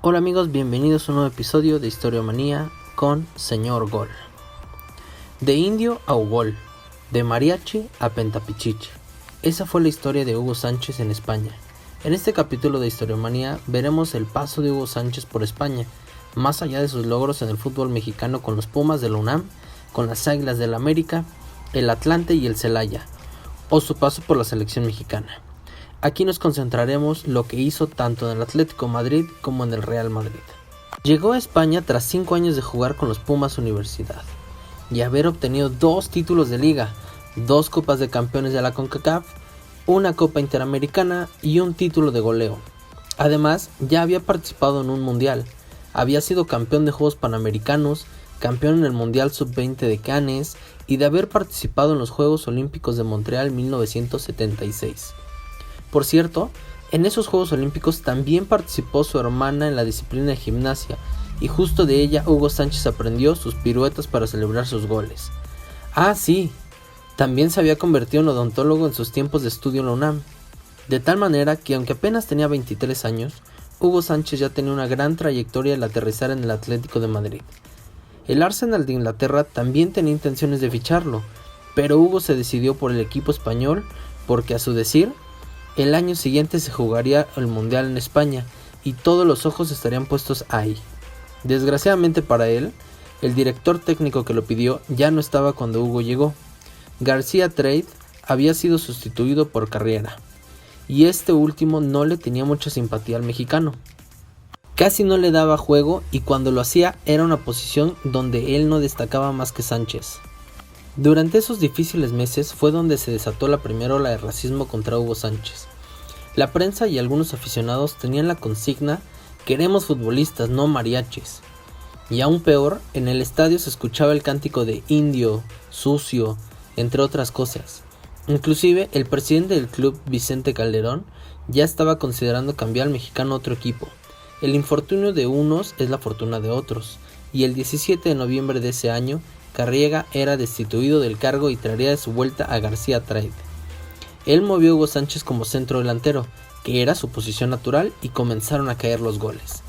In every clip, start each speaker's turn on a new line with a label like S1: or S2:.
S1: Hola amigos, bienvenidos a un nuevo episodio de Historiomanía con Señor Gol. De indio a ugol, de mariachi a pentapichichi. Esa fue la historia de Hugo Sánchez en España. En este capítulo de Historiomanía veremos el paso de Hugo Sánchez por España, más allá de sus logros en el fútbol mexicano con los Pumas de la UNAM, con las Águilas del América, el Atlante y el Celaya, o su paso por la selección mexicana. Aquí nos concentraremos lo que hizo tanto en el Atlético de Madrid como en el Real Madrid. Llegó a España tras 5 años de jugar con los Pumas Universidad y haber obtenido 2 títulos de liga, 2 copas de campeones de la CONCACAF, una copa interamericana y un título de goleo. Además, ya había participado en un mundial, había sido campeón de Juegos Panamericanos, campeón en el Mundial Sub-20 de Cannes y de haber participado en los Juegos Olímpicos de Montreal 1976. Por cierto, en esos Juegos Olímpicos también participó su hermana en la disciplina de gimnasia y justo de ella Hugo Sánchez aprendió sus piruetas para celebrar sus goles. Ah, sí, también se había convertido en odontólogo en sus tiempos de estudio en la UNAM, de tal manera que aunque apenas tenía 23 años, Hugo Sánchez ya tenía una gran trayectoria al aterrizar en el Atlético de Madrid. El Arsenal de Inglaterra también tenía intenciones de ficharlo, pero Hugo se decidió por el equipo español porque, a su decir, el año siguiente se jugaría el Mundial en España y todos los ojos estarían puestos ahí. Desgraciadamente para él, el director técnico que lo pidió ya no estaba cuando Hugo llegó. García Trade había sido sustituido por Carriera, y este último no le tenía mucha simpatía al mexicano. Casi no le daba juego y cuando lo hacía era una posición donde él no destacaba más que Sánchez. Durante esos difíciles meses fue donde se desató la primera ola de racismo contra Hugo Sánchez. La prensa y algunos aficionados tenían la consigna "Queremos futbolistas, no mariachis". Y aún peor, en el estadio se escuchaba el cántico de indio, sucio, entre otras cosas. Inclusive el presidente del club, Vicente Calderón, ya estaba considerando cambiar al mexicano a otro equipo. El infortunio de unos es la fortuna de otros, y el 17 de noviembre de ese año, Carriera era destituido del cargo y traería de su vuelta a García Trade. Él movió a Hugo Sánchez como centro delantero, que era su posición natural, y comenzaron a caer los goles.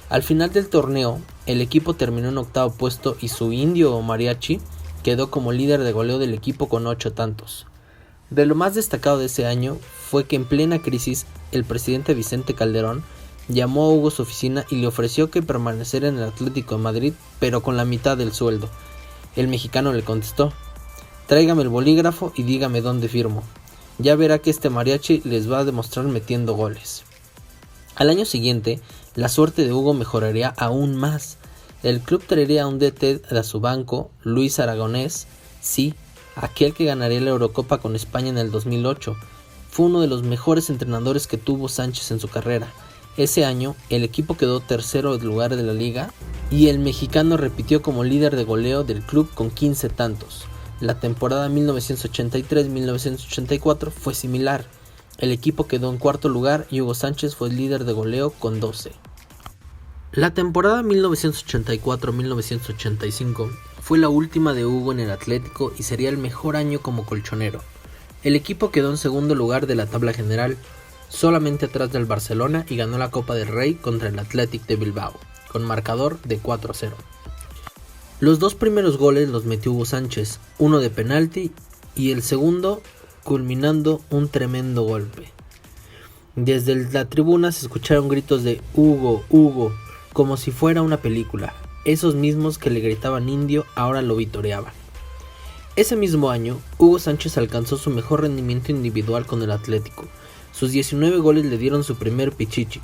S1: Al final del torneo, el equipo terminó en octavo puesto y su indio o mariachi quedó como líder de goleo del equipo con 8 tantos. De lo más destacado de ese año fue que en plena crisis, el presidente Vicente Calderón llamó a Hugo a su oficina y le ofreció que permaneciera en el Atlético de Madrid, pero con la mitad del sueldo. El mexicano le contestó: "Tráigame el bolígrafo y dígame dónde firmo. Ya verá que este mariachi les va a demostrar metiendo goles". Al año siguiente, la suerte de Hugo mejoraría aún más. El club traería a un DT de su banco, Luis Aragonés, sí, aquel que ganaría la Eurocopa con España en el 2008. Fue uno de los mejores entrenadores que tuvo Sánchez en su carrera. Ese año, el equipo quedó tercero lugar de la liga y el mexicano repitió como líder de goleo del club con 15 tantos. La temporada 1983-1984 fue similar. El equipo quedó en cuarto lugar y Hugo Sánchez fue el líder de goleo con 12. La temporada 1984-1985 fue la última de Hugo en el Atlético y sería el mejor año como colchonero. El equipo quedó en segundo lugar de la tabla general, solamente atrás del Barcelona, y ganó la Copa del Rey contra el Athletic de Bilbao, con marcador de 4-0. Los 2 primeros goles los metió Hugo Sánchez, uno de penalti y el segundo culminando un tremendo golpe. Desde la tribuna se escucharon gritos de "Hugo, Hugo", como si fuera una película. Esos mismos que le gritaban indio ahora lo vitoreaban. Ese mismo año, Hugo Sánchez alcanzó su mejor rendimiento individual con el Atlético. Sus 19 goles le dieron su primer pichichi,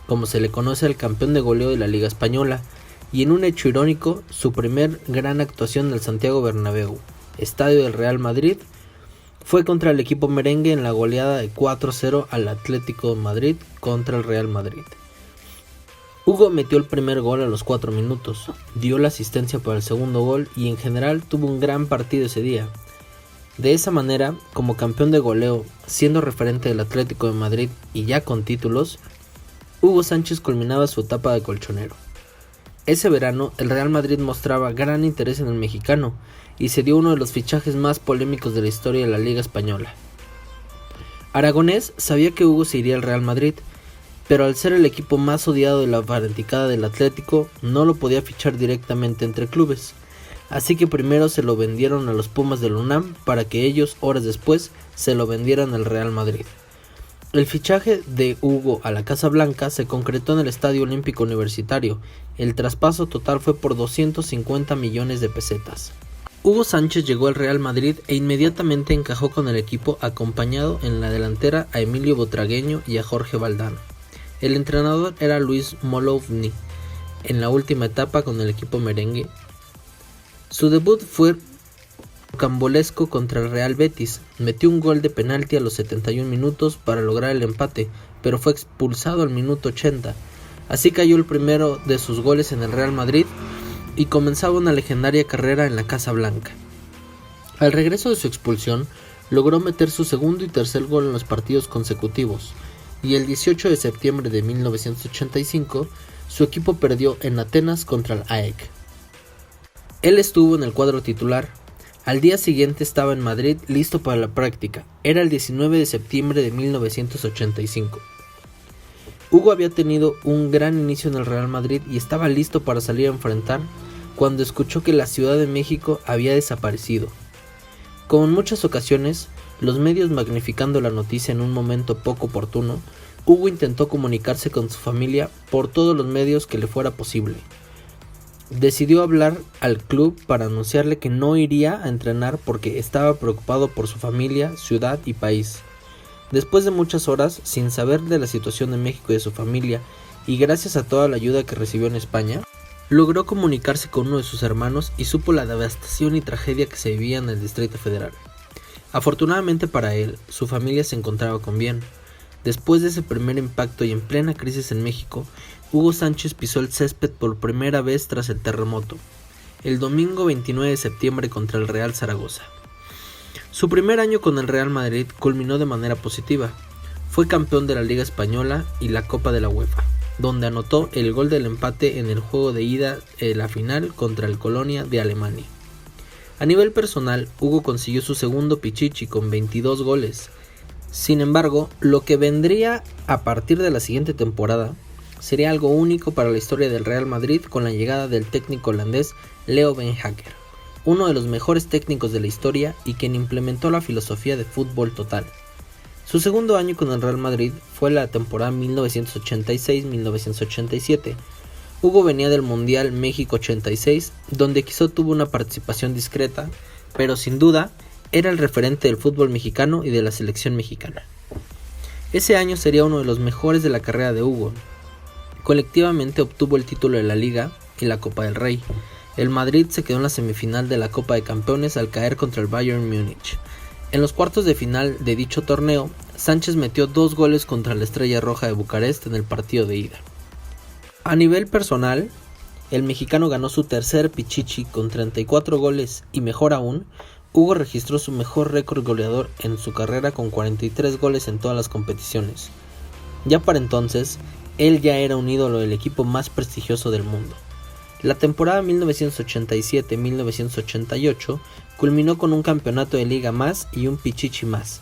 S1: como se le conoce al campeón de goleo de la Liga Española, y en un hecho irónico, su primer gran actuación en el Santiago Bernabéu, estadio del Real Madrid, fue contra el equipo merengue en la goleada de 4-0 al Atlético de Madrid contra el Real Madrid. Hugo metió el primer gol a los 4 minutos, dio la asistencia para el segundo gol y en general tuvo un gran partido ese día. De esa manera, como campeón de goleo, siendo referente del Atlético de Madrid y ya con títulos, Hugo Sánchez culminaba su etapa de colchonero. Ese verano, el Real Madrid mostraba gran interés en el mexicano y se dio uno de los fichajes más polémicos de la historia de la Liga Española. Aragonés sabía que Hugo se iría al Real Madrid pero al ser el equipo más odiado de la fanaticada del Atlético, no lo podía fichar directamente entre clubes, así que primero se lo vendieron a los Pumas del UNAM para que ellos, horas después, se lo vendieran al Real Madrid. El fichaje de Hugo a la Casa Blanca se concretó en el Estadio Olímpico Universitario. El traspaso total fue por 250 millones de pesetas. Hugo Sánchez llegó al Real Madrid e inmediatamente encajó con el equipo, acompañado en la delantera a Emilio Butragueño y a Jorge Valdano. El entrenador era Luis Molovny, en la última etapa con el equipo merengue. Su debut fue rocambolesco contra el Real Betis. Metió un gol de penalti a los 71 minutos para lograr el empate, pero fue expulsado al minuto 80. Así cayó el primero de sus goles en el Real Madrid y comenzaba una legendaria carrera en la Casa Blanca. Al regreso de su expulsión, logró meter su segundo y tercer gol en los partidos consecutivos, y el 18 de septiembre de 1985, su equipo perdió en Atenas contra el AEK. Él estuvo en el cuadro titular. Al día siguiente estaba en Madrid listo para la práctica. Era el 19 de septiembre de 1985. Hugo había tenido un gran inicio en el Real Madrid y estaba listo para salir a enfrentar cuando escuchó que la Ciudad de México había desaparecido. Como en muchas ocasiones, los medios magnificando la noticia en un momento poco oportuno, Hugo intentó comunicarse con su familia por todos los medios que le fuera posible. Decidió hablar al club para anunciarle que no iría a entrenar porque estaba preocupado por su familia, ciudad y país. Después de muchas horas, sin saber de la situación de México y de su familia, y gracias a toda la ayuda que recibió en España, logró comunicarse con uno de sus hermanos y supo la devastación y tragedia que se vivía en el Distrito Federal. Afortunadamente para él, su familia se encontraba con bien. Después de ese primer impacto y en plena crisis en México, Hugo Sánchez pisó el césped por primera vez tras el terremoto, el domingo 29 de septiembre contra el Real Zaragoza. Su primer año con el Real Madrid culminó de manera positiva. Fue campeón de la Liga Española y la Copa de la UEFA, donde anotó el gol del empate en el juego de ida de la final contra el Colonia de Alemania. A nivel personal, Hugo consiguió su segundo Pichichi con 22 goles. Sin embargo, lo que vendría a partir de la siguiente temporada sería algo único para la historia del Real Madrid con la llegada del técnico holandés Leo Ben Hacker, uno de los mejores técnicos de la historia y quien implementó la filosofía de fútbol total. Su segundo año con el Real Madrid fue la temporada 1986-1987. Hugo venía del Mundial México 86, donde quizá tuvo una participación discreta, pero sin duda era el referente del fútbol mexicano y de la selección mexicana. Ese año sería uno de los mejores de la carrera de Hugo. Colectivamente obtuvo el título de la Liga y la Copa del Rey. El Madrid se quedó en la semifinal de la Copa de Campeones al caer contra el Bayern Múnich. En los cuartos de final de dicho torneo, Sánchez metió 2 goles contra la Estrella Roja de Bucarest en el partido de ida. A nivel personal, el mexicano ganó su tercer Pichichi con 34 goles y mejor aún, Hugo registró su mejor récord goleador en su carrera con 43 goles en todas las competiciones. Ya para entonces, él ya era un ídolo del equipo más prestigioso del mundo. La temporada 1987-1988 culminó con un campeonato de liga más y un Pichichi más,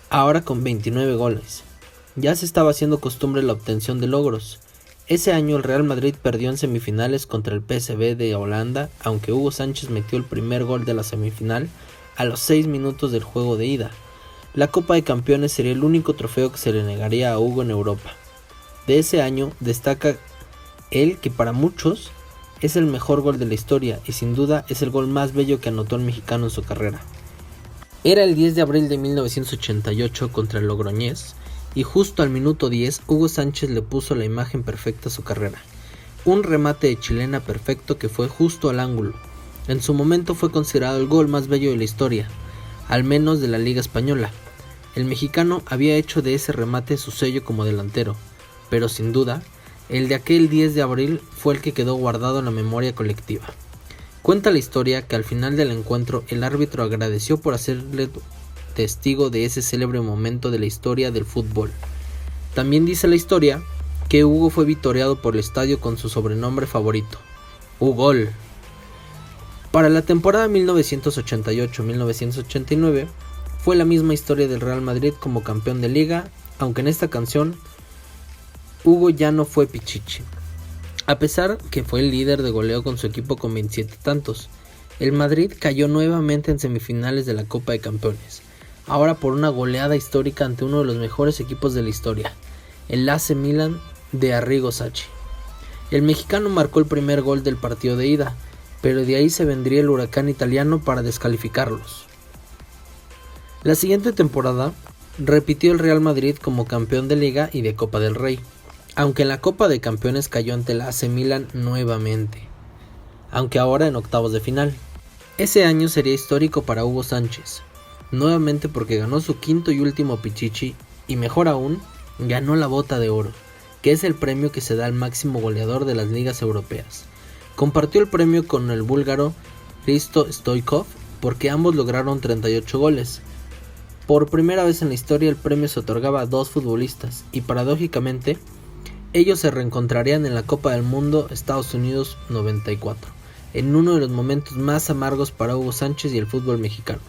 S1: ahora con 29 goles. Ya se estaba haciendo costumbre la obtención de logros. Ese año el Real Madrid perdió en semifinales contra el PSV de Holanda, aunque Hugo Sánchez metió el primer gol de la semifinal a los 6 minutos del juego de ida. La Copa de Campeones sería el único trofeo que se le negaría a Hugo en Europa. De ese año destaca el que para muchos es el mejor gol de la historia y sin duda es el gol más bello que anotó el mexicano en su carrera. Era el 10 de abril de 1988 contra el Logroñés y justo al minuto 10 Hugo Sánchez le puso la imagen perfecta a su carrera. Un remate de chilena perfecto que fue justo al ángulo. En su momento fue considerado el gol más bello de la historia, al menos de la Liga Española. El mexicano había hecho de ese remate su sello como delantero, pero sin duda, el de aquel 10 de abril fue el que quedó guardado en la memoria colectiva. Cuenta la historia que al final del encuentro el árbitro agradeció por hacerle testigo de ese célebre momento de la historia del fútbol. También dice la historia que Hugo fue vitoreado por el estadio con su sobrenombre favorito, Hugol. Para la temporada 1988-1989 fue la misma historia del Real Madrid como campeón de liga, aunque en esta ocasión Hugo ya no fue Pichichi. A pesar que fue el líder de goleo con su equipo con 27 tantos, el Madrid cayó nuevamente en semifinales de la Copa de Campeones, ahora por una goleada histórica ante uno de los mejores equipos de la historia, el AC Milan de Arrigo Sacchi. El mexicano marcó el primer gol del partido de ida, pero de ahí se vendría el huracán italiano para descalificarlos. La siguiente temporada repitió el Real Madrid como campeón de Liga y de Copa del Rey, aunque en la Copa de Campeones cayó ante el AC Milan nuevamente, aunque ahora en octavos de final. Ese año sería histórico para Hugo Sánchez, nuevamente porque ganó su quinto y último Pichichi y mejor aún, ganó la Bota de Oro, que es el premio que se da al máximo goleador de las ligas europeas. Compartió el premio con el búlgaro Hristo Stoichkov porque ambos lograron 38 goles. Por primera vez en la historia el premio se otorgaba a dos futbolistas y paradójicamente ellos se reencontrarían en la Copa del Mundo Estados Unidos 94, en uno de los momentos más amargos para Hugo Sánchez y el fútbol mexicano.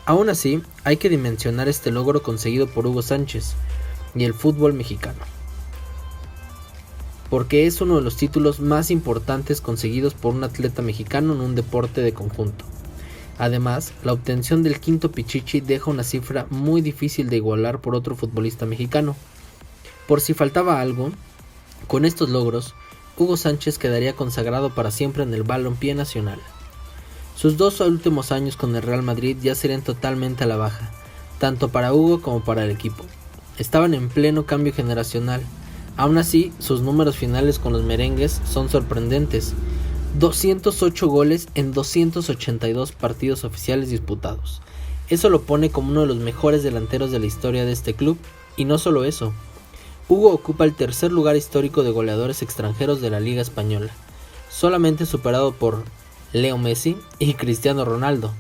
S1: Aún así, hay que dimensionar este logro conseguido por Hugo Sánchez y el fútbol mexicano, porque es uno de los títulos más importantes conseguidos por un atleta mexicano en un deporte de conjunto. Además, la obtención del quinto Pichichi deja una cifra muy difícil de igualar por otro futbolista mexicano. Por si faltaba algo, con estos logros, Hugo Sánchez quedaría consagrado para siempre en el balompié nacional. Sus dos últimos años con el Real Madrid ya serían totalmente a la baja, tanto para Hugo como para el equipo. Estaban en pleno cambio generacional. Aún así, sus números finales con los merengues son sorprendentes. 208 goles en 282 partidos oficiales disputados. Eso lo pone como uno de los mejores delanteros de la historia de este club, y no solo eso. Hugo ocupa el tercer lugar histórico de goleadores extranjeros de la Liga Española, solamente superado por Leo Messi y Cristiano Ronaldo.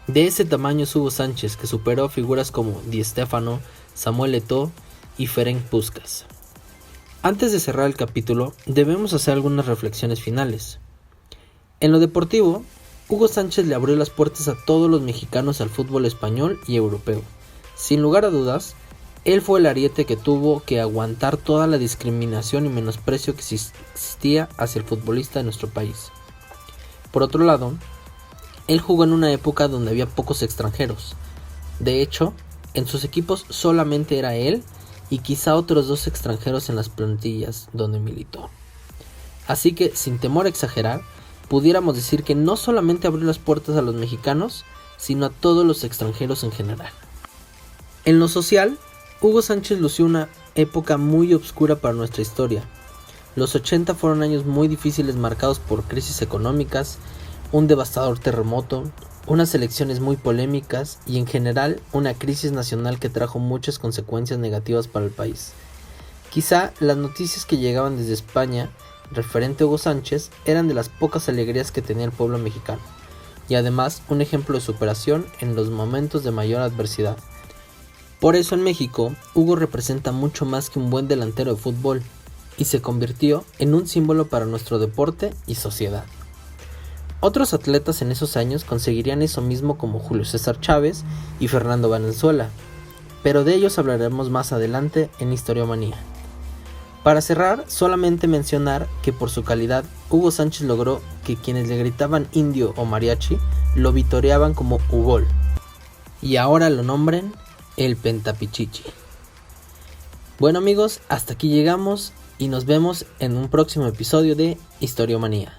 S1: De ese tamaño es Hugo Sánchez, que superó figuras como Di Stéfano, Samuel Eto'o y Ferenc Puskás. Antes de cerrar el capítulo, debemos hacer algunas reflexiones finales. En lo deportivo, Hugo Sánchez le abrió las puertas a todos los mexicanos al fútbol español y europeo. Sin lugar a dudas, él fue el ariete que tuvo que aguantar toda la discriminación y menosprecio que existía hacia el futbolista de nuestro país. Por otro lado, él jugó en una época donde había pocos extranjeros. De hecho, en sus equipos solamente era él y quizá otros dos extranjeros en las plantillas donde militó. Así que, sin temor a exagerar, pudiéramos decir que no solamente abrió las puertas a los mexicanos, sino a todos los extranjeros en general. En lo social, Hugo Sánchez lució una época muy oscura para nuestra historia. Los 80 fueron años muy difíciles marcados por crisis económicas, un devastador terremoto, unas elecciones muy polémicas y en general una crisis nacional que trajo muchas consecuencias negativas para el país. Quizá las noticias que llegaban desde España referente a Hugo Sánchez eran de las pocas alegrías que tenía el pueblo mexicano, y además un ejemplo de superación en los momentos de mayor adversidad. Por eso en México, Hugo representa mucho más que un buen delantero de fútbol, y se convirtió en un símbolo para nuestro deporte y sociedad. Otros atletas en esos años conseguirían eso mismo como Julio César Chávez y Fernando Valenzuela, pero de ellos hablaremos más adelante en Historiomanía. Para cerrar, solamente mencionar que por su calidad, Hugo Sánchez logró que quienes le gritaban indio o mariachi lo vitoreaban como Hugol, y ahora lo nombren el Pentapichichi. Bueno amigos, hasta aquí llegamos y nos vemos en un próximo episodio de Historiomanía.